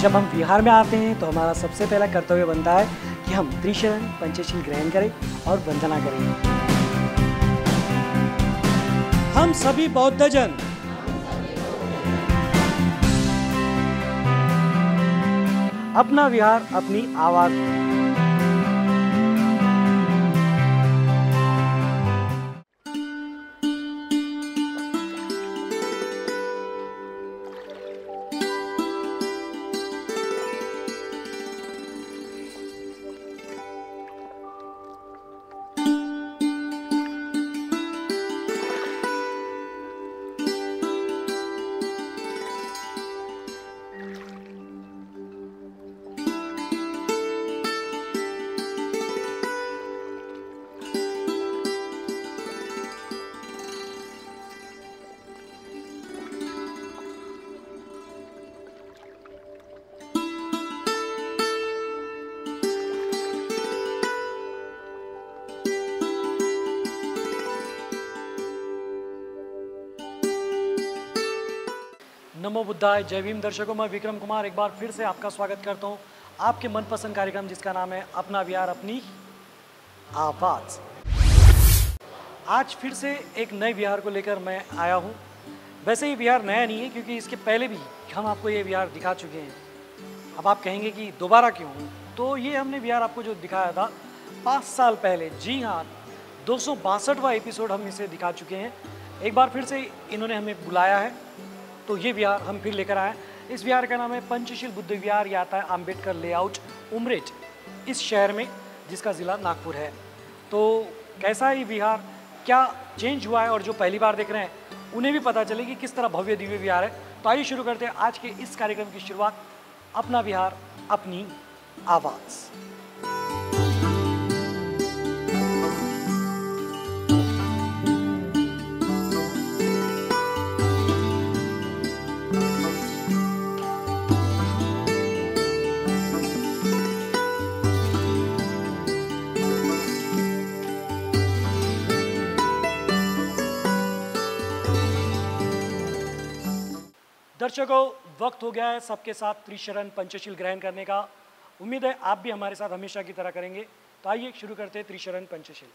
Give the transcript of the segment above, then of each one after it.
जब हम विहार में आते हैं तो हमारा सबसे पहला कर्तव्य बनता है कि हम त्रिशरण पंचशील ग्रहण करें और वंदना करें। हम सभी बौद्धजन अपना विहार अपनी आवाज नमो बुद्धाय। जय भीम दर्शकों, मैं विक्रम कुमार एक बार फिर से आपका स्वागत करता हूं आपके मनपसंद कार्यक्रम जिसका नाम है अपना विहार अपनी आवाज। आज फिर से एक नए विहार को लेकर मैं आया हूं। वैसे ये विहार नया नहीं है क्योंकि इसके पहले भी हम आपको ये विहार दिखा चुके हैं। अब आप कहेंगे कि दोबारा क्यों? तो ये हमने विहार आपको जो दिखाया था 5 साल पहले, जी हाँ 262वां एपिसोड हम इसे दिखा चुके हैं। एक बार फिर से इन्होंने हमें बुलाया है तो ये विहार हम फिर लेकर आए। इस विहार का नाम है पंचशील बुद्ध विहार। ये आता है अम्बेडकर लेआउट, उमरेठ, इस शहर में, जिसका ज़िला नागपुर है। तो कैसा है ये विहार, क्या चेंज हुआ है, और जो पहली बार देख रहे हैं उन्हें भी पता चले कि किस तरह भव्य दिव्य विहार है। तो आइए शुरू करते हैं आज के इस कार्यक्रम की शुरुआत अपना विहार अपनी आवाज़। दर्शकों, वक्त हो गया है सबके साथ त्रिशरण पंचशील ग्रहण करने का। उम्मीद है आप भी हमारे साथ हमेशा की तरह करेंगे। तो आइए शुरू करते हैं त्रिशरण पंचशील।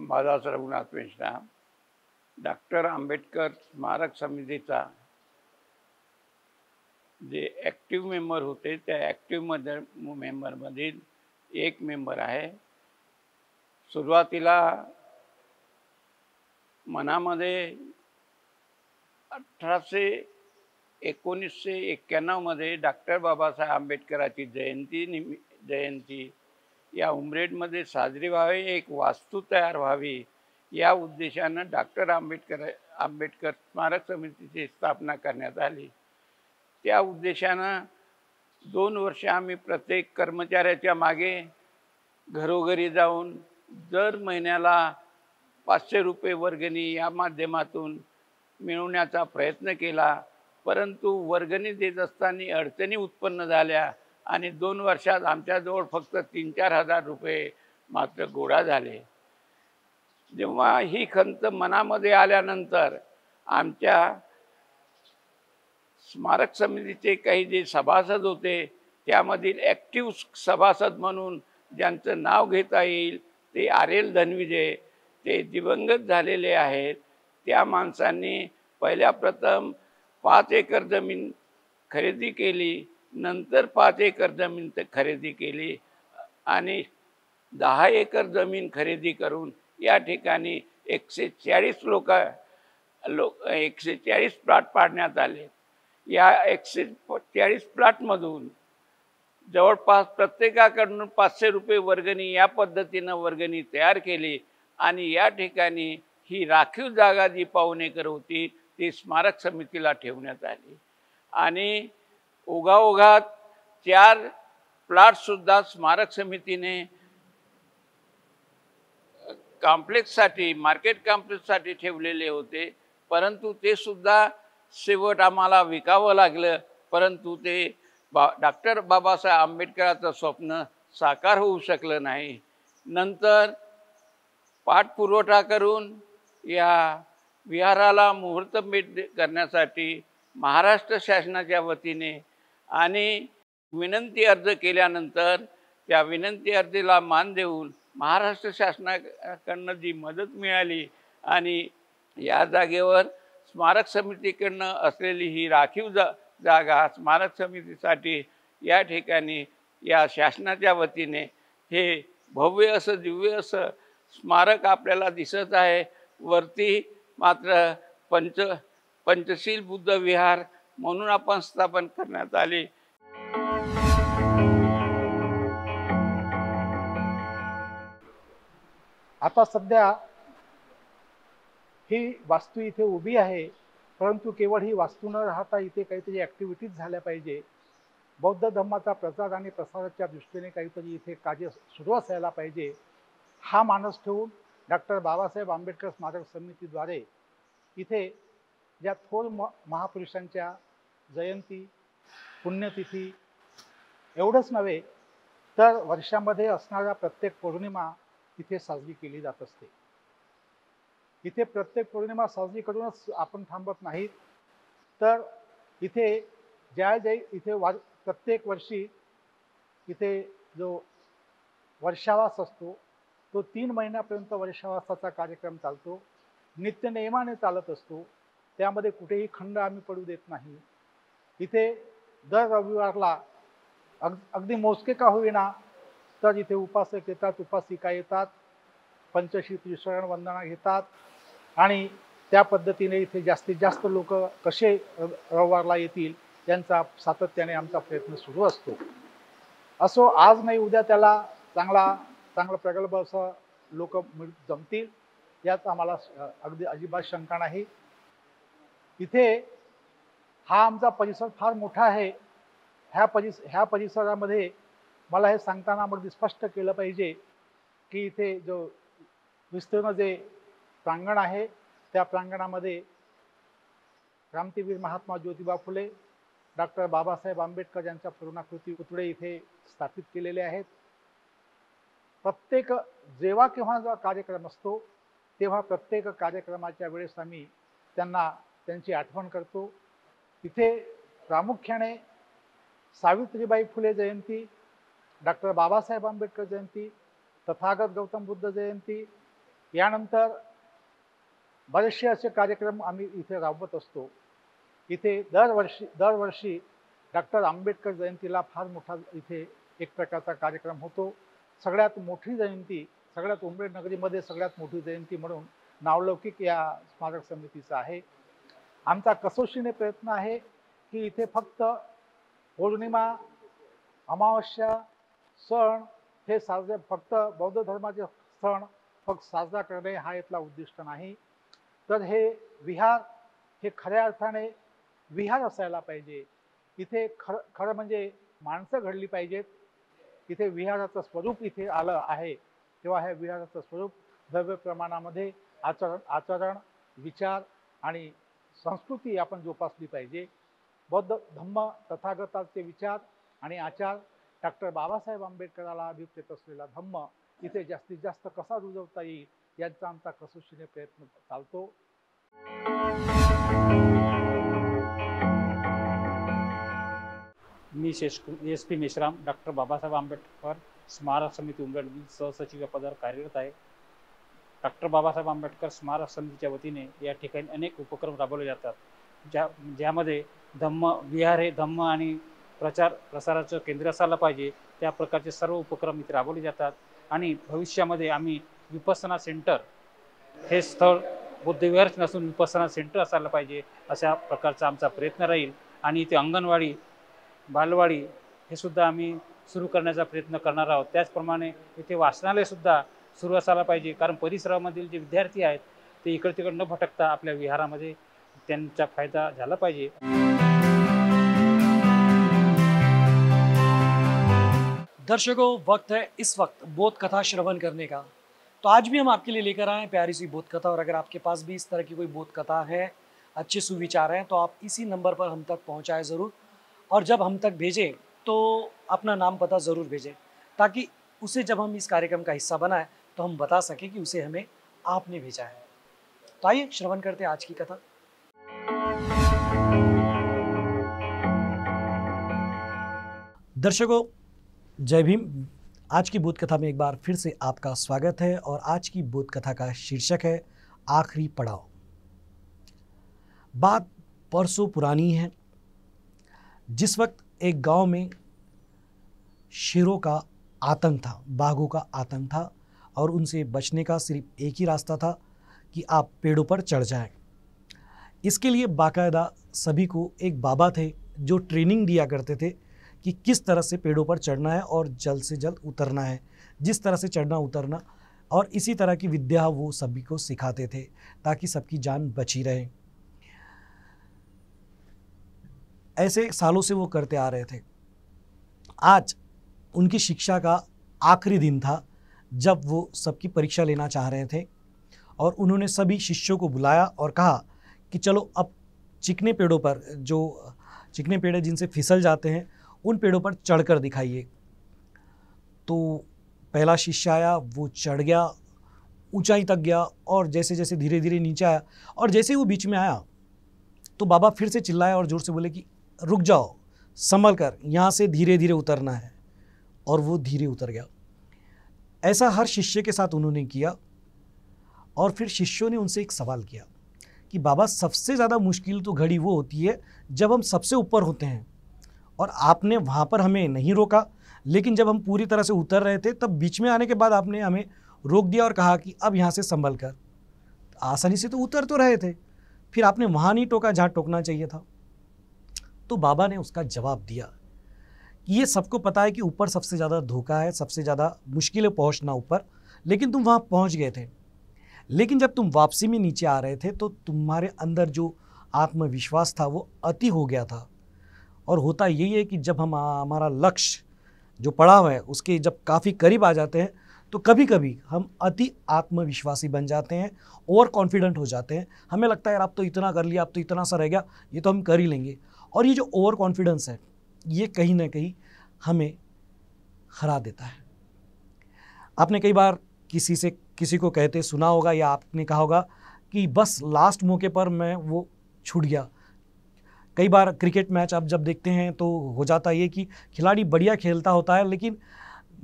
अंबादास रघुनाथ मेश्राम डॉक्टर आंबेडकर स्मारक समितीचा जे ॲक्टिव्ह मेंबर होते त्या ॲक्टिव्ह मेंबरमधील एक मेंबर आहे। सुरुवातीला मनामध्ये 1991 मध्ये डॉक्टर बाबासाहेब आंबेडकरांची जयंती या उमरेडमध्ये साजरी व्हावी, एक वास्तू तयार व्हावी या उद्देशानं डॉक्टर आंबेडकर स्मारक समितीची स्थापना करण्यात आली। त्या उद्देशानं 2 वर्ष आम्ही प्रत्येक कर्मचाऱ्याच्या मागे घरोघरी जाऊन दर महिन्याला 500 रुपये वर्गणी या माध्यमातून मिळवण्याचा प्रयत्न केला, परंतु वर्गणी देत असताना अडचणी उत्पन्न झाल्या आणि 2 वर्षात आमच्याजवळ फक्त 3-4 हजार रुपये मात्र गोळा झाले। जेव्हा ही खंत मनामध्ये आल्यानंतर आमच्या स्मारक समितीचे काही जे सभासद होते त्यामधील ॲक्टिव्ह सभासद म्हणून ज्यांचं नाव घेता येईल ते आर.एल. धनविजय, ते दिवंगत झालेले आहेत। त्या माणसांनी पहिल्या प्रथम 5 एकर जमीन खरेदी केली, नंतर 5 एकर जमीन खरेदी केली आणि 10 एकर जमीन खरेदी करून या ठिकाणी 140 प्लॉट पाडण्यात आले। या 140 प्लॉटमधून जवळपास प्रत्येकाकडून 500 रुपये वर्गणी या पद्धतीनं वर्गणी तयार केली आणि या ठिकाणी ही राखीव जागा जी पाऊण एकर होती ती स्मारक समितीला ठेवण्यात आली आणि ओघाओघात 4 प्लॉटसुद्धा स्मारक समितीने कॉम्प्लेक्ससाठी मार्केट कॉम्प्लेक्ससाठी ठेवलेले होते, परंतु ते सुद्धा शेवट आम्हाला विकावं लागलं। परंतु ते डॉक्टर बाबासाहेब आंबेडकरांचं स्वप्न साकार होऊ शकलं नाही। नंतर पाठपुरवठा करून या विहाराला मुहूर्तमेढ करण्यासाठी महाराष्ट्र शासनाच्या वतीने आणि विनंती अर्ज केल्यानंतर त्या विनंती अर्जाला मान देऊन महाराष्ट्र शासनाकडनं जी मदत मिळाली आणि या जागेवर स्मारक समितीकडनं असलेली ही राखीव जागा स्मारक समितीसाठी या ठिकाणी या शासनाच्या वतीने हे भव्य असं दिव्य असं स्मारक आपल्याला दिसत आहे। वरती मात्र पंचशील बुद्ध विहार म्हणून आपण स्थापन करण्यात आले। आता सध्या ही वास्तू इथे उभी आहे, परंतु केवळ ही वास्तू न राहता इथे काहीतरी ॲक्टिव्हिटीज झाल्या पाहिजे। बौद्ध धर्माचा प्रचार आणि प्रसाराच्या दृष्टीने काहीतरी इथे कार्य सुरू असायला पाहिजे। हा मानस ठेवून डॉक्टर बाबासाहेब आंबेडकर स्मारक समितीद्वारे इथे ज्या थोर महापुरुषांच्या जयंती, पुण्यतिथी एवढंच नव्हे तर वर्षामध्ये असणाऱ्या प्रत्येक पौर्णिमा इथे साजरी केली जात असते। इथे प्रत्येक पौर्णिमा साजरी करूनच आपण थांबत नाही, तर इथे इथे प्रत्येक वर्षी इथे जो वर्षावास असतो तो 3 महिन्यापर्यंत वर्षावासाचा कार्यक्रम चालतो, नित्यनेमाने चालत असतो। त्यामध्ये कुठेही खंड आम्ही पडू देत नाही। इथे दर रविवारला अगदी मोजके का होईना तर इथे उपासक येतात, उपासिका येतात, पंचशील त्रिशरण वंदना घेतात आणि त्या पद्धतीने इथे जास्तीत जास्त लोक कसे रविवारला येतील यांचा सातत्याने आमचा प्रयत्न सुरू असतो। असो आज नाही उद्या त्याला चांगला प्रगल्भ असं लोक जमतील यात आम्हाला अगदी अजिबात शंका नाही। इथे हा आमचा परिसर फार मोठा आहे। ह्या परिसरामध्ये मला हे सांगताना मग स्पष्ट केलं पाहिजे की इथे जो विस्तीर्ण जे प्रांगण आहे त्या प्रांगणामध्ये क्रांतीवीर महात्मा ज्योतिबा फुले, डॉक्टर बाबासाहेब आंबेडकर यांच्या पूर्णाकृती पुतळे इथे स्थापित केलेले आहेत। प्रत्येक जेव्हा केव्हा कार्यक्रम असतो तेव्हा प्रत्येक कार्यक्रमाच्या वेळेस आम्ही त्यांची आठवण करतो। इथे प्रामुख्याने सावित्रीबाई फुले जयंती, डॉक्टर बाबासाहेब आंबेडकर जयंती, तथागत गौतम बुद्ध जयंती यानंतर बरेचसे असे कार्यक्रम आम्ही इथे राबवत असतो. इथे दरवर्षी डॉक्टर आंबेडकर जयंतीला फार मोठा इथे एक प्रकारचा कार्यक्रम होतो. सगळ्यात मोठी जयंती, सगळ्यात उमरेड नगरीमध्ये सगळ्यात मोठी जयंती म्हणून नावलौकिक या स्मारक समितीचा आहे. आमचा कसोशीने प्रयत्न आहे की इथे फक्त पौर्णिमा, अमावस्या, सण हे साजरे, फक्त बौद्ध धर्माचे सण फक्त साजरा करणे हा इथला उद्दिष्ट नाही, तर हे विहार हे खऱ्या अर्थाने विहार असायला पाहिजे. इथे खरं म्हणजे माणसं घडली पाहिजेत. इथे विहाराचं स्वरूप इथे आलं आहे, तेव्हा हे विहाराचं स्वरूप द्रव्य प्रमाणामध्ये आचरण, विचार आणि संस्कृती आपण जोपासली पाहिजे. बौद्ध धम्म तथागताचे विचार आणि आचार, डॉक्टर बाबासाहेब आंबेडकराला अभिप्रेत असलेला धम्म इथे जास्तीत जास्त कसा रुजवता येईल यांचा आमचा कसोशीने प्रयत्न चालतो. मी SP मेश्राम, डॉक्टर बाबासाहेब आंबेडकर स्मारक समिती उमरेड सहसचिव या पदावर कार्यरत आहे. डॉक्टर बाबासाहेब आंबेडकर स्मारक समितीच्या वतीने या ठिकाणी अनेक उपक्रम राबवले जातात, ज्यामध्ये विहार हे धम्म आणि प्रसाराचं केंद्र असायला पाहिजे. त्या प्रकारचे सर्व उपक्रम इथे राबवले जातात आणि भविष्यामध्ये आम्ही विपස්සना सेंटर हे स्थळ बुद्धविहार नसून विपස්සना सेंटर असायला पाहिजे अशा प्रकारचा आमचा प्रयत्न राहील. आणि इथे अंगणवाडी, बालवाडी हे सुद्धा आम्ही सुरू करण्याचा प्रयत्न करणार आहोत. त्याचप्रमाणे इथे वाचनालयसुद्धा सुरू असायला पाहिजे, कारण परिसरामधील जे विद्यार्थी आहेत ते इकडे तिकडे न भटकता आपल्या विहारामध्ये त्यांचा फायदा झाला पाहिजे. दर्शकों, वक्त है इस वक्त बोध कथा श्रवण करने का. तो आज भी हम आपके लिए लेकर आए हैं प्यारी सी बोध कथा. और अगर आपके पास भी इस तरह की कोई बोध कथा है, अच्छे सुविचार हैं, तो आप इसी नंबर पर हम तक पहुंचाएं ज़रूर. और जब हम तक भेजें तो अपना नाम पता ज़रूर भेजें, ताकि उसे जब हम इस कार्यक्रम का हिस्सा बनाएं तो हम बता सकें कि उसे हमें आपने भेजा है. तो आइए श्रवण करते हैं आज की कथा. दर्शकों, जय भीम. आज की बोध कथा में एक बार फिर से आपका स्वागत है. और आज की बोध कथा का शीर्षक है आखिरी पड़ाव. बात परसों पुरानी है, जिस वक्त एक गांव में शेरों का आतंक था, बाघों का आतंक था, और उनसे बचने का सिर्फ एक ही रास्ता था कि आप पेड़ों पर चढ़ जाएं. इसके लिए बाकायदा सभी को एक बाबा थे जो ट्रेनिंग दिया करते थे कि किस तरह से पेड़ों पर चढ़ना है और जल्द से जल्द उतरना है, जिस तरह से चढ़ना उतरना, और इसी तरह की विद्या वो सभी को सिखाते थे ताकि सबकी जान बची रहे. ऐसे सालों से वो करते आ रहे थे. आज उनकी शिक्षा का आखिरी दिन था जब वो सबकी परीक्षा लेना चाह रहे थे, और उन्होंने सभी शिष्यों को बुलाया और कहा कि चलो अब चिकने पेड़ों पर, जो चिकने पेड़ जिनसे फिसल जाते हैं, उन पेड़ों पर चढ़कर दिखाइए. तो पहला शिष्य आया, वो चढ़ गया, ऊंचाई तक गया, और जैसे जैसे धीरे धीरे नीचे आया, और जैसे ही वो बीच में आया तो बाबा फिर से चिल्लाया और जोर से बोले कि रुक जाओ, संभल कर, यहाँ से धीरे धीरे उतरना है. और वो धीरे उतर गया. ऐसा हर शिष्य के साथ उन्होंने किया. और फिर शिष्यों ने उनसे एक सवाल किया कि बाबा, सबसे ज़्यादा मुश्किल तो घड़ी वो होती है जब हम सबसे ऊपर होते हैं, और आपने वहाँ पर हमें नहीं रोका, लेकिन जब हम पूरी तरह से उतर रहे थे तब बीच में आने के बाद आपने हमें रोक दिया और कहा कि अब यहाँ से संभल कर. आसानी से तो उतर तो रहे थे, फिर आपने वहाँ नहीं टोका जहाँ टोकना चाहिए था. तो बाबा ने उसका जवाब दिया कि ये सबको पता है कि ऊपर सबसे ज़्यादा धोखा है, सबसे ज़्यादा मुश्किल है पहुँचना ऊपर, लेकिन तुम वहाँ पहुँच गए थे. लेकिन जब तुम वापसी में नीचे आ रहे थे तो तुम्हारे अंदर जो आत्मविश्वास था वो अति हो गया था. और होता यही है कि जब हम हमारा लक्ष्य जो पड़ा हुआ है उसके जब काफ़ी करीब आ जाते हैं तो कभी कभी हम अति आत्मविश्वासी बन जाते हैं, ओवर कॉन्फिडेंट हो जाते हैं. हमें लगता है यार अब तो इतना कर लिया, अब तो इतना सा रह गया, ये तो हम कर ही लेंगे. और ये जो ओवर कॉन्फिडेंस है ये कहीं ना कहीं हमें हरा देता है. आपने कई बार किसी को कहते सुना होगा, या आपने कहा होगा कि बस लास्ट मौके पर मैं वो छूट गया. कई बार क्रिकेट मैच आप जब देखते हैं तो हो जाता ये कि खिलाड़ी बढ़िया खेलता होता है, लेकिन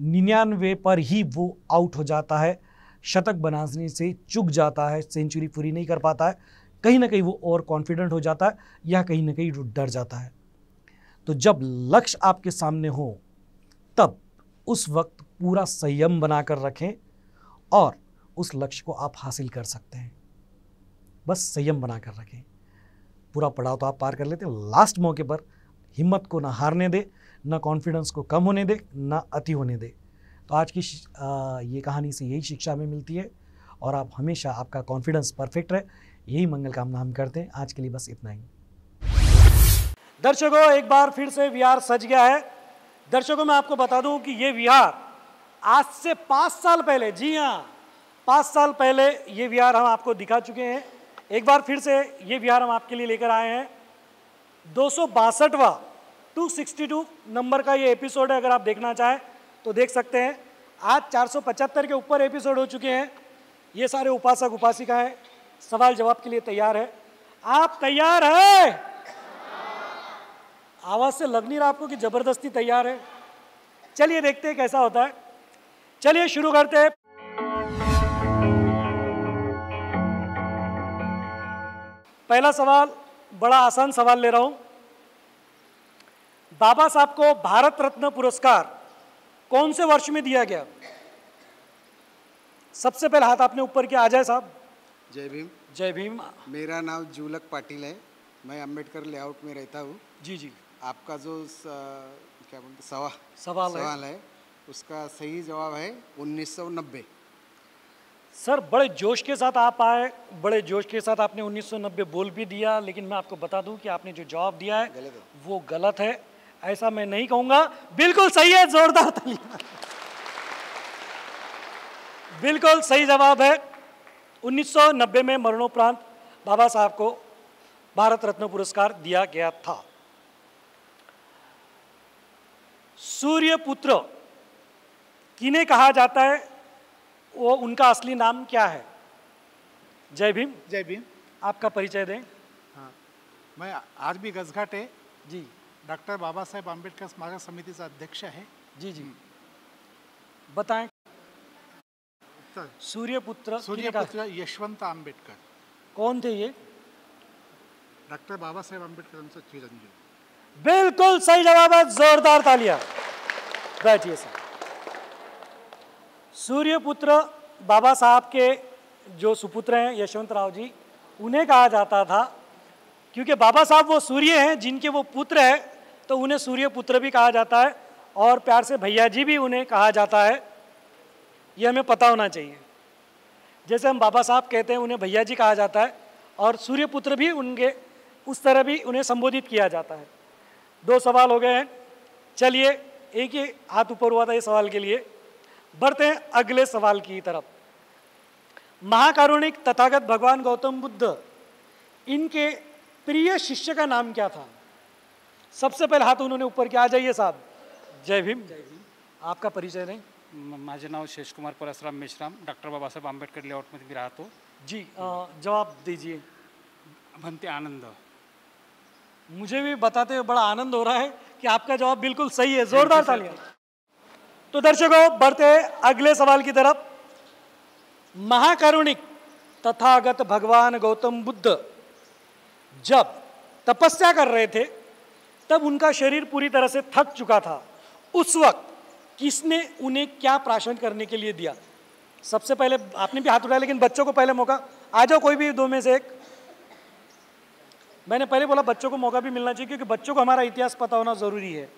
99 पर ही वो आउट हो जाता है. शतक बनाने से चूक जाता है, सेंचुरी पूरी नहीं कर पाता है, कहीं ना कहीं वो और कॉन्फिडेंट हो जाता है या कहीं ना कहीं डर जाता है। तो जब लक्ष्य आपके सामने हो तब उस वक्त पूरा संयम बनाकर रखें और उस लक्ष्य को आप हासिल कर सकते हैं। बस संयम बनाकर रखें, पूरा पड़ाव तो आप पार कर लेते हैं। लास्ट मौके पर हिम्मत को ना हारने दे, ना कॉन्फिडेंस को कम होने दे, ना अति होने दे। तो आज की ये कहानी से यही शिक्षा हमें मिलती है और आप हमेशा आपका कॉन्फिडेंस परफेक्ट रहे, यही मंगल कामना हम करते हैं। आज के लिए बस इतना ही। दर्शकों, एक बार फिर से विहार सज गया है। दर्शकों, मैं आपको बता दूं कि ये विहार आज से 5 साल पहले, जी हाँ 5 साल पहले ये विहार हम आपको दिखा चुके हैं। एक बार फिर से ये विहार हम आपके लिए लेकर आए हैं। 262वां 262 नंबर का ये एपिसोड है। अगर आप देखना चाहें तो देख सकते हैं। आज 475 के ऊपर एपिसोड हो चुके हैं। ये सारे उपासक उपासिकाएं सवाल जवाब के लिए तैयार है। आप तैयार हैं? आवाज से लग नहीं रहा आपको कि जबरदस्ती तैयार है। चलिए देखते हैं कैसा होता है। चलिए शुरू करते हैं। पहला सवाल बड़ा आसान सवाल ले रहा हूं। बाबा साहब को भारत रत्न पुरस्कार कौन से वर्ष में दिया गया? सबसे पहले हाथ आपने ऊपर किया। अजय साहब। जय भीम। जय भीम। मेरा नाम जूलक पाटिल है, मैं अंबेडकर लेआउट में रहता हूँ। जी जी। आपका जो क्या बोलते सवाल है उसका सही जवाब है 1990। सर, बड़े जोश के साथ आप आए, बड़े जोश के साथ आपने 1990 बोल भी दिया, लेकिन मैं आपको बता दूं कि आपने जो जवाब दिया है वो गलत है। ऐसा मैं नहीं कहूंगा, बिल्कुल सही है। जोरदार तालियां। बिल्कुल सही जवाब है। 1990 में मरणोपरांत बाबा साहब को भारत रत्न पुरस्कार दिया गया था। सूर्य पुत्र किन्हें कहा जाता है, वो उनका असली नाम क्या है? जय भीम। जय भीम। आपका परिचय दें। हाँ, मैं आज भी गजघाट है जी। डॉक्टर बाबा साहेब आंबेडकर स्मारक समितीचा अध्यक्ष है। जी जी, बताएं। सूर्यपुत्र यशवंत आंबेडकर। कौन थे ये? डॉक्टर बाबा साहेब आंबेडकरांचा चिरंजीव। बिल्कुल सही जवाब है। जोरदार तालियां। बैठिए सर। सूर्यपुत्र बाबा साहब के जो सुपुत्र हैं यशवंत राव जी, उन्हें कहा जाता था क्योंकि बाबा साहब वो सूर्य हैं जिनके वो पुत्र है, तो उन्हें सूर्यपुत्र भी कहा जाता है और प्यार से भैया जी भी उन्हें कहा जाता है। ये हमें पता होना चाहिए। जैसे हम बाबा साहब कहते हैं, उन्हें भैया जी कहा जाता है और सूर्यपुत्र भी उनके उस तरह भी उन्हें संबोधित किया जाता है। 2 सवाल हो गए हैं। चलिए, एक ही हाथ ऊपर हुआ था ये सवाल के लिए। बढ़ते हैं अगले सवाल की तरफ। महाकारुणिक तथागत भगवान गौतम बुद्ध, इनके प्रिय शिष्य का नाम क्या था? सबसे पहले हाथ उन्होंने ऊपर किया। आ जाइए साहब। जय भीम। आपका परिचय दें। माझे नाव शेषकुमार परसराम मेश्राम, डॉक्टर बाबासाहेब आंबेडकर लेआउटमध्ये मी राहतो। जी, जवाब दीजिए। भंते आनंद। मुझे भी बताते हुए बड़ा आनंद हो रहा है कि आपका जवाब बिल्कुल सही है। जोरदार तालियां। तो दर्शकों, बढ़ते हैं अगले सवाल की तरफ। महाकारुणिक तथागत भगवान गौतम बुद्ध जब तपस्या कर रहे थे तब उनका शरीर पूरी तरह से थक चुका था। उस वक्त किसने उन्हें क्या प्राशन करने के लिए दिया? सबसे पहले आपने भी हाथ उठाया, लेकिन बच्चों को पहले मौका। आ जाओ, कोई भी 2 में से एक। मैंने पहले बोला बच्चों को मौका भी मिलना चाहिए क्योंकि बच्चों को हमारा इतिहास पता होना जरूरी है।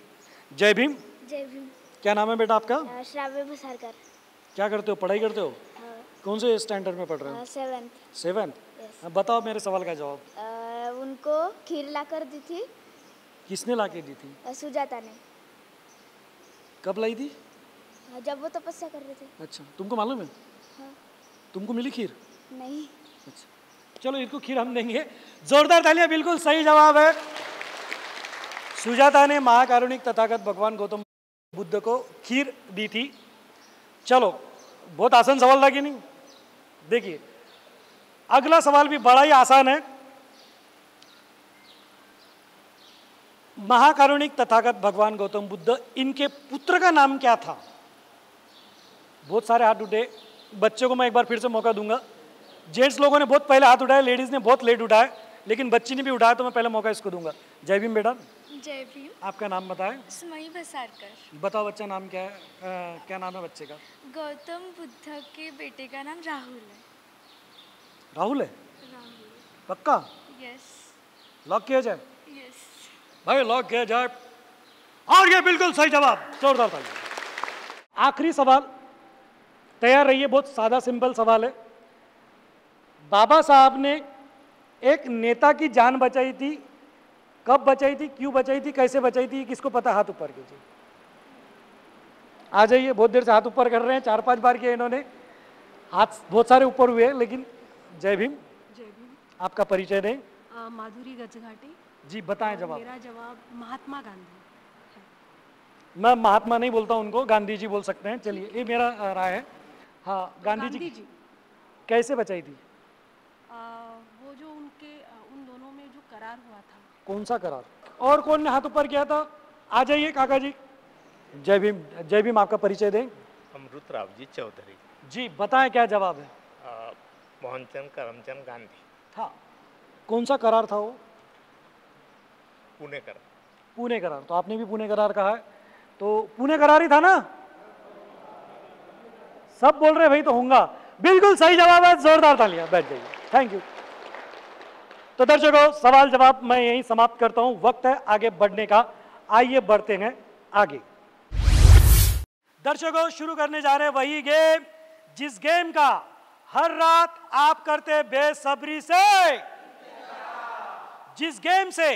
जय भीम। जय भीम। क्या नाम है बेटा आपका? श्राव्य भसारकर। क्या करते हो, पढ़ाई करते हो? हाँ। कौन से स्टैंडर्ड में पढ़ रहे हो? 7th। Yes। बताओ मेरे सवाल का जवाब। उनको खीर लाकर दी थी। किसने ला के दी थी? सुजाता ने। कब लाई थी? जब वो तपस्या कर रहे थे। अच्छा, तुमको मालूम है? हाँ। तुमको मिली खीर? नहीं। अच्छा, चलो इनको खीर हम देंगे। जोरदार तालियां। बिल्कुल सही जवाब है। सुजाता ने महाकारुणिक तथागत भगवान गौतम बुद्ध को खीर दी थी। चलो, बहुत आसान सवाल था कि नहीं? देखिए, अगला सवाल भी बड़ा ही आसान है। महाकारुणिक तथागत भगवान गौतम बुद्ध, इनके पुत्र का नाम क्या था? बहुत सारे हाथ उठे। बच्चों को मैं एक बार फिर से मौका दूंगा। जेंट्स लोगों ने बहुत पहले हाथ उठाया, लेडीज़ ने बहुत लेट उठाया, लेकिन बच्ची ने भी उठाया, तो मैं पहले मौका इसको दूंगा। जय भीम बेटा। जय भीम। आपका नाम बताएं। सुमई भसारकर। बताओ बच्चा नाम क्या है, क्या नाम है बच्चे का? गौतम बुद्ध के बेटे का नाम राहुल है। राहुल है? राहुल। पक्का? यस। लॉक किया जाए? यस। भाई लॉक किया जाए। और ये बिल्कुल सही जवाब, जोरदार ताली। आखिरी सवाल, तैयार रहिए। बहुत सादा सिंपल सवाल है। बाबा साहब ने एक नेता की जान बचाई थी, कब बचाई थी, क्यों बचाई थी, कैसे बचाई थी, किसको पता? हाथ ऊपर कीजिए। आ जाइए, बहुत देर से हाथ ऊपर कर रहे हैं, 4-5 बार किए इन्होंने, हाथ बहुत सारे ऊपर हुए, लेकिन जय भीम। जय भीम। आपका परिचय दें। माधुरी गजघाटी। जी बताएं जवाब। मेरा जवाब महात्मा गांधी है। मैं महात्मा नहीं बोलता उनको, गांधी जी बोल सकते हैं। चलिए, ये मेरा राय है। हाँ, गांधी जी कैसे बचाई थी? वो जो उनके उन दोनों में जो करार हुआ था। कौन सा करार? और कौन ने हाथ ऊपर किया था? आ जाइए काका जी। जय भीम। जय भीम। आपका परिचय दें। अमृतराव जी चौधरी। जी बताएं क्या जवाब है? मोहनचंद करमचंद गांधी था। कौन सा करार था वो? पुणे करार। पुणे करार। तो आपने भी पुणे करार कहा है, तो पुणे करार ही था ना? सब बोल रहे भाई तो होगा। बिल्कुल सही जवाब है, जोरदार तालियां। बैठ जाइए। Thank you. तो दर्शकों, सवाल जवाब मैं यहीं समाप्त करता हूं, वक्त है आगे बढ़ने का। आइए बढ़ते हैं आगे। दर्शकों, शुरू करने जा रहे हैं वही गेम जिस गेम का हर रात आप करते बेसब्री से, जिस गेम से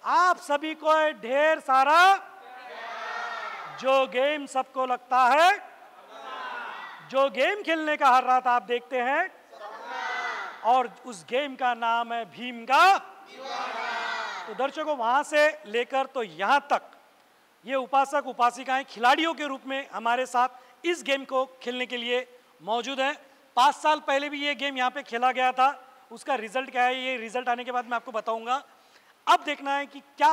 आप सभी को ढेर सारा, जो गेम सबको लगता है, जो गेम खेलने का हर रात आप देखते हैं, और उस गेम का नाम है भीम का। तो दर्शकों, वहां से लेकर तो यहां तक ये उपासक उपासिकाएं खिलाड़ियों के रूप में हमारे साथ इस गेम को खेलने के लिए मौजूद हैं। 5 साल पहले भी ये गेम यहाँ पे खेला गया था। उसका रिजल्ट क्या है, ये रिजल्ट आने के बाद मैं आपको बताऊंगा। अब देखना है कि क्या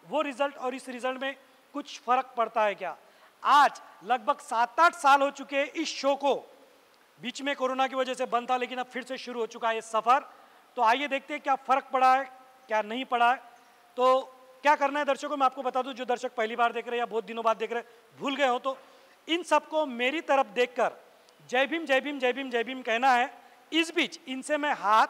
वो रिजल्ट और इस रिजल्ट में कुछ फर्क पड़ता है क्या। आज लगभग 7-8 साल हो चुके हैं इस शो को, बीच में कोरोना की वजह से बंद था, लेकिन अब फिर से शुरू हो चुका है ये सफर। तो आइए देखते हैं क्या फर्क पड़ा है, क्या नहीं पड़ा है। तो क्या करना है दर्शकों, मैं आपको बता दूं, जो दर्शक पहली बार देख रहे हैं या बहुत दिनों बाद देख रहे हैं, भूल गए हो, तो इन सबको मेरी तरफ देखकर जय भीम जय भीम जय भीम जय भीम कहना है। इस बीच इनसे मैं हाथ,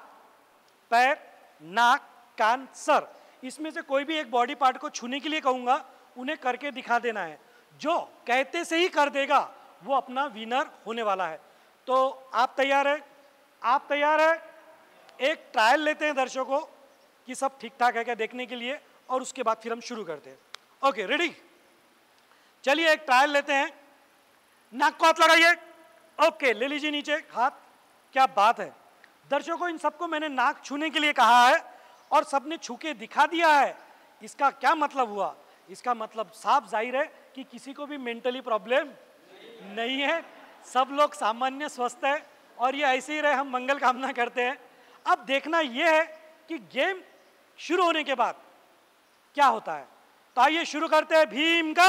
पैर, नाक, कान, सर, इसमें से कोई भी एक बॉडी पार्ट को छूने के लिए कहूंगा, उन्हें करके दिखा देना है। जो कहते से ही कर देगा वो अपना विनर होने वाला है। तो आप तैयार हैं? आप तैयार हैं? एक ट्रायल लेते हैं दर्शकों कि सब ठीक ठाक है क्या देखने के लिए, और उसके बाद फिर हम शुरू करते हैं। Okay, ready? चलिए एक ट्रायल लेते हैं। नाक को हाथ लगाइए। ओके, ले लीजिए नीचे हाथ। क्या बात है दर्शकों, इन सबको मैंने नाक छूने के लिए कहा है और सबने छू के दिखा दिया है। इसका क्या मतलब हुआ? इसका मतलब साफ जाहिर है कि किसी को भी मेंटली प्रॉब्लम नहीं है, सब लोग सामान्य स्वस्थ है, और ये ऐसे ही रहे, हम मंगल कामना करते हैं। अब देखना यह है कि गेम शुरू होने के बाद क्या होता है। तो आइए शुरू करते हैं भीम का।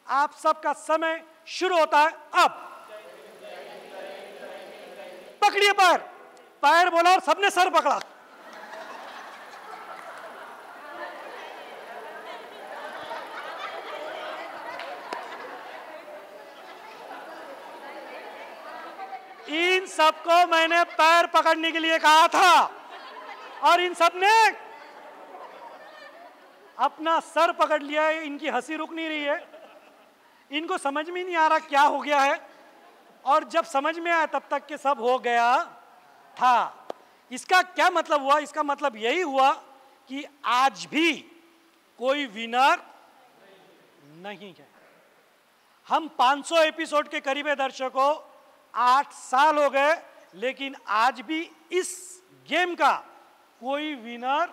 आप सबका समय शुरू होता है अब। पकड़िए पैर, पैर बोला और सबने सर पकड़ा। इन सबको मैंने पैर पकड़ने के लिए कहा था और इन सब ने अपना सर पकड़ लिया है। इनकी हंसी रुक नहीं रही है, इनको समझ में नहीं आ रहा क्या हो गया है, और जब समझ में आया तब तक के सब हो गया था। इसका क्या मतलब हुआ? इसका मतलब यही हुआ कि आज भी कोई विनर नहीं है। हम 500 एपिसोड के करीब है दर्शकों, 8 साल हो गए, लेकिन आज भी इस गेम का कोई विनर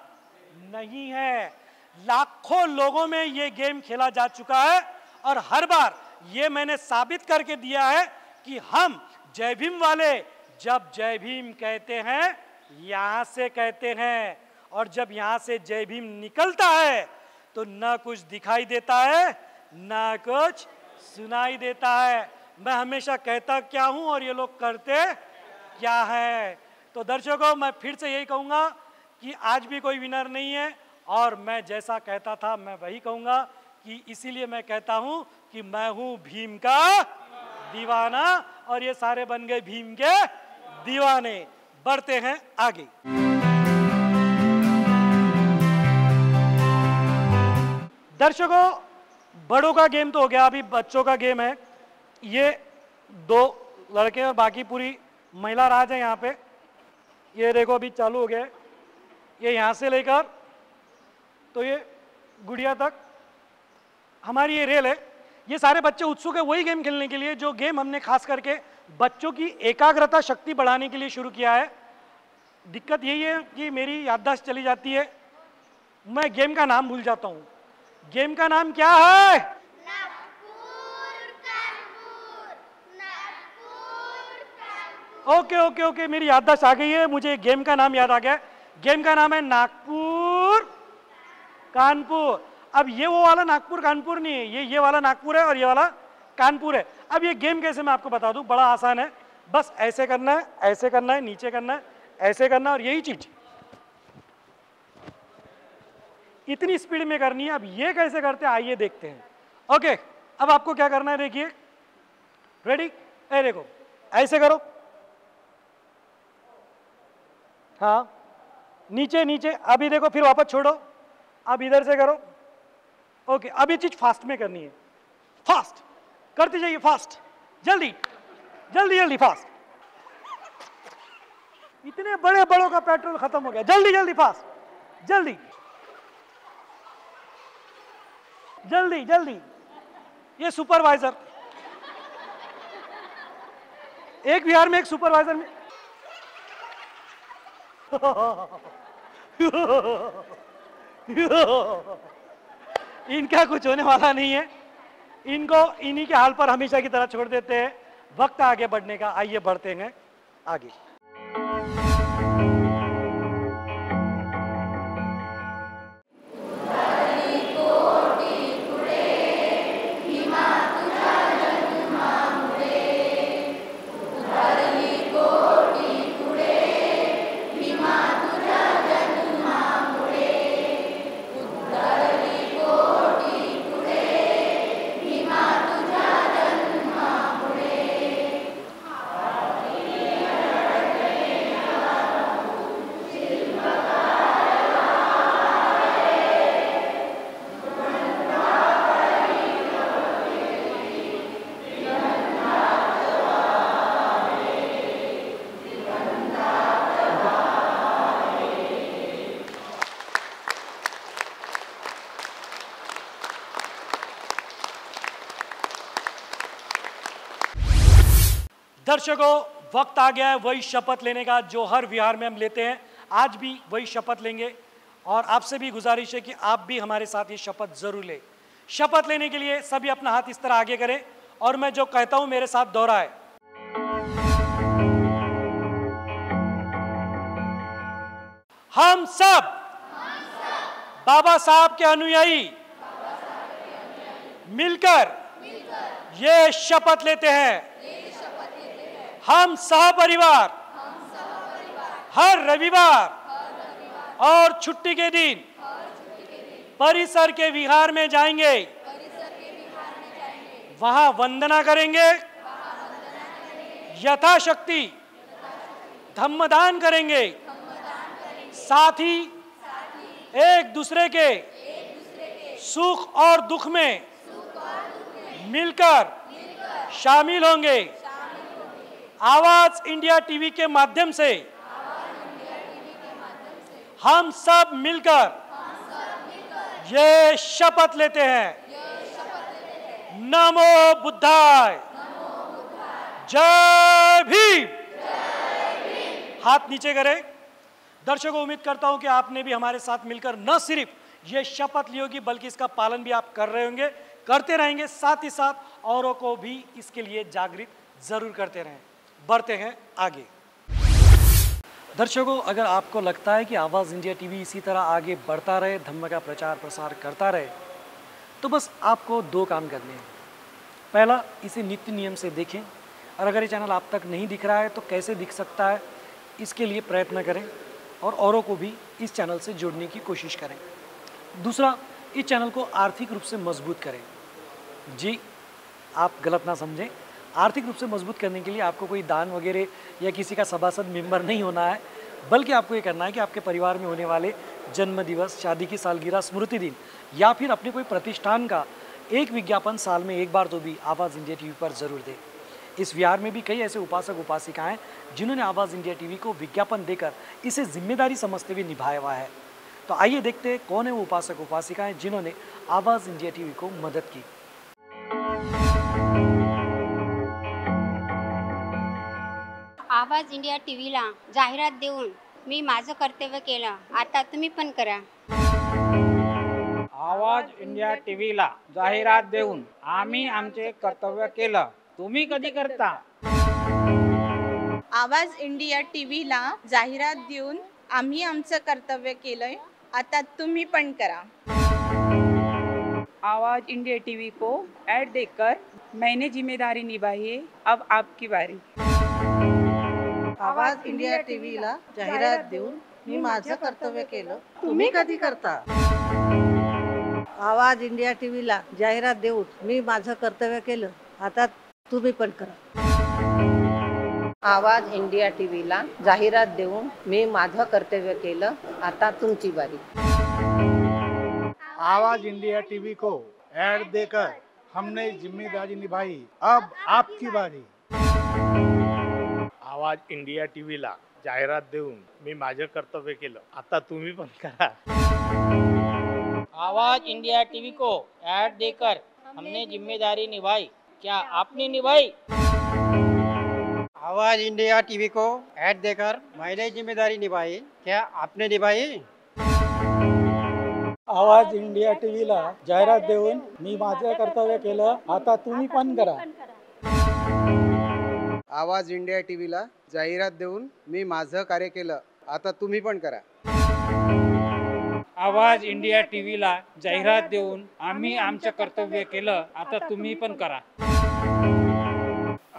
नहीं है। लाखों लोगों में ये गेम खेला जा चुका है और हर बार ये मैंने साबित करके दिया है कि हम जय भीम वाले जब जय भीम कहते हैं यहां से कहते हैं, और जब यहां से जय भीम निकलता है तो ना कुछ दिखाई देता है ना कुछ सुनाई देता है। मैं हमेशा कहता क्या हूं और ये लोग करते क्या है। तो दर्शकों, मैं फिर से यही कहूंगा कि आज भी कोई विनर नहीं है और मैं जैसा कहता था मैं वही कहूंगा कि इसीलिए मैं कहता हूं कि मैं हूं भीम का दीवाना और ये सारे बन गए भीम के दीवाने। बढ़ते हैं आगे। दर्शकों, बड़ों का गेम तो हो गया, अभी बच्चों का गेम है। ये 2 लड़के और बाकी पूरी महिला राज है यहाँ पे। ये देखो अभी चालू हो गया। ये यहाँ से लेकर तो ये गुड़िया तक हमारी ये रेल है। ये सारे बच्चे उत्सुक है वही गेम खेलने के लिए जो गेम हमने खास करके बच्चों की एकाग्रता शक्ति बढ़ाने के लिए शुरू किया है। दिक्कत यही है कि मेरी याददाश्त चली जाती है, मैं गेम का नाम भूल जाता हूँ। गेम का नाम क्या है? ओके ओके ओके, मेरी याददाश्त आ गई है, मुझे गेम का नाम याद आ गया। गेम का नाम है नागपुर कानपुर। अब ये वो वाला नागपुर कानपुर नहीं है, ये वाला नागपुर है और ये वाला कानपुर है। अब ये गेम कैसे मैं आपको बता दूं, बड़ा आसान है। बस ऐसे करना है, ऐसे करना है, नीचे करना है, ऐसे करना है और यही चीज इतनी स्पीड में करनी है। अब ये कैसे करते हैं आइए देखते हैं। ओके, अब आपको क्या करना है देखिए। रेडी? ए देखो, ऐसे करो, हाँ नीचे नीचे। अभी देखो फिर वापस छोड़ो, अब इधर से करो। ओके, अब ये चीज फास्ट में करनी है, फास्ट करते जाइए, फास्ट, जल्दी जल्दी जल्दी, फास्ट। इतने बड़े बड़ों का पेट्रोल खत्म हो गया, जल्दी जल्दी, फास्ट, जल्दी जल्दी जल्दी। ये सुपरवाइजर, एक बिहार में एक सुपरवाइजर में इनका कुछ होने वाला नहीं है, इनको इन्हीं के हाल पर हमेशा की तरह छोड़ देते हैं। वक्त आगे बढ़ने का, आइए बढ़ते हैं आगे। दर्शकों, वक्त आ गया है वही शपथ लेने का जो हर विहार में हम लेते हैं। आज भी वही शपथ लेंगे और आपसे भी गुजारिश है कि आप भी हमारे साथ ये शपथ जरूर लें। शपथ लेने के लिए सभी अपना हाथ इस तरह आगे करें और मैं जो कहता हूं मेरे साथ दोहराएं। हम सब बाबा साहब के अनुयायी मिलकर ये शपथ लेते हैं, हम सहपरिवार हर रविवार और छुट्टी के दिन परिसर के विहार में जाएंगे, वहां वंदना करेंगे, यथाशक्ति धम्मदान करेंगे, साथ ही एक दूसरे के सुख और दुख में मिलकर शामिल होंगे। आवाज इंडिया टीवी के माध्यम से हम सब मिलकर ये शपथ लेते हैं। नमो बुद्धाय, जय भीम। हाथ नीचे करें। दर्शकों, उम्मीद करता हूं कि आपने भी हमारे साथ मिलकर न सिर्फ ये शपथ ली होगी बल्कि इसका पालन भी आप कर रहे होंगे, करते रहेंगे, साथ ही साथ औरों को भी इसके लिए जागृत जरूर करते रहें। बढ़ते हैं आगे। दर्शकों, अगर आपको लगता है कि आवाज़ इंडिया टीवी इसी तरह आगे बढ़ता रहे, धम्म का प्रचार प्रसार करता रहे, तो बस आपको 2 काम करने हैं। पहला, इसे नित्य नियम से देखें, और अगर ये चैनल आप तक नहीं दिख रहा है तो कैसे दिख सकता है, इसके लिए प्रयत्न करें और औरों को भी इस चैनल से जोड़ने की कोशिश करें। दूसरा, इस चैनल को आर्थिक रूप से मजबूत करें। जी, आप गलत ना समझें, आर्थिक रूप से मजबूत करने के लिए आपको कोई दान वगैरह या किसी का सभासद मेंबर नहीं होना है, बल्कि आपको ये करना है कि आपके परिवार में होने वाले जन्म दिवस, शादी की सालगिरह, स्मृति दिन या फिर अपने कोई प्रतिष्ठान का एक विज्ञापन साल में एक बार तो भी आवाज़ इंडिया टीवी पर ज़रूर दें। इस विहार में भी कई ऐसे उपासक उपासिकाएं जिन्होंने आवाज़ इंडिया टीवी को विज्ञापन देकर इसे जिम्मेदारी समझते हुए निभाया हुआ है। तो आइए देखते हैं कौन है वो उपासक उपासिकाएं जिन्होंने आवाज़ इंडिया टीवी को मदद की। आवाज इंडिया टीव्हीला जाहिरात देऊन मी माझं कर्तव्य केलं, आता तुम्ही पण करा। आवाज इंडिया टीव्हीला जाहिरात देऊन आम्ही आमचे कर्तव्य केलं, तुम्ही कधी करता? आवाज इंडिया टीव्हीला जाहिरात देऊन आम्ही आमचं कर्तव्य केलंय, आता तुम्ही पण करा। आवाज इंडिया टीवी को ऐड देकर मैंने जिम्मेदारी निभाई है, अब आपकी बारी। आवाज इंडिया टीव्हीला जाहिरात देऊन मी माझं कर्तव्य केलं, तुम्ही कधी करता? आवाज इंडिया टीव्हीला जाहिरात देऊन मी माझं कर्तव्य केलं, आता तुम्ही पण करा। आवाज इंडिया टीव्हीला जाहिरात देऊन मी माझं कर्तव्य केलं, आता तुमची बारी। आवाज इंडिया टीवी को ऐड देकर हमने जिम्मेदारी निभाई, अब आपकी बारी। आवाज इंडिया टीव्हीला जाहिरात देऊन मी माझं कर्तव्य केलं, आता तुम्ही पण करा। आवाज इंडिया टीवी को ऐड देकर हमने जिम्मेदारी निभाई, क्या आपने निभाई? आवाज इंडिया टीवी को ऐड देकर मैंने जिम्मेदारी निभाई, क्या आपने निभाई? आवाज इंडिया टीव्हीला जाहिरात देऊन मी माझं कर्तव्य केलं, आता तुम्ही पण करा। आवाज इंडिया टीव्हीला जाहिरात देऊन मी माझं कार्य केलं, आता तुम्ही पण करा। आवाज इंडिया टीव्हीला जाहिरात देऊन आम्ही आमचं कर्तव्य केलं, आता तुम्ही पण करा।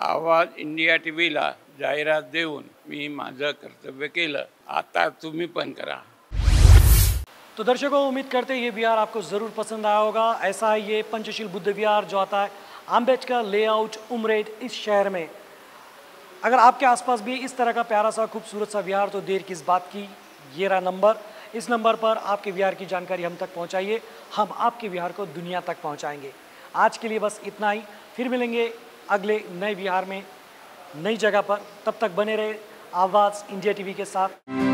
आवाज इंडिया टीवीला जाहिरात देऊन मी माझं कर्तव्य केलं, आता तुम्ही पण करा। तो दर्शकों, उम्मीद करते हैं ये विहार आपको ज़रूर पसंद आया होगा। ऐसा है ये पंचशील बुद्ध विहार जो आता है अम्बेडकर लेआउट, उमरेड, इस शहर में। अगर आपके आसपास भी इस तरह का प्यारा सा खूबसूरत सा विहार, तो देर किस बात की। ये रहा नंबर, इस नंबर पर आपके विहार की जानकारी हम तक पहुंचाइए, हम आपके विहार को दुनिया तक पहुंचाएंगे। आज के लिए बस इतना ही, फिर मिलेंगे अगले नए विहार में, नई जगह पर। तब तक बने रहे आवाज़ इंडिया टीवी के साथ।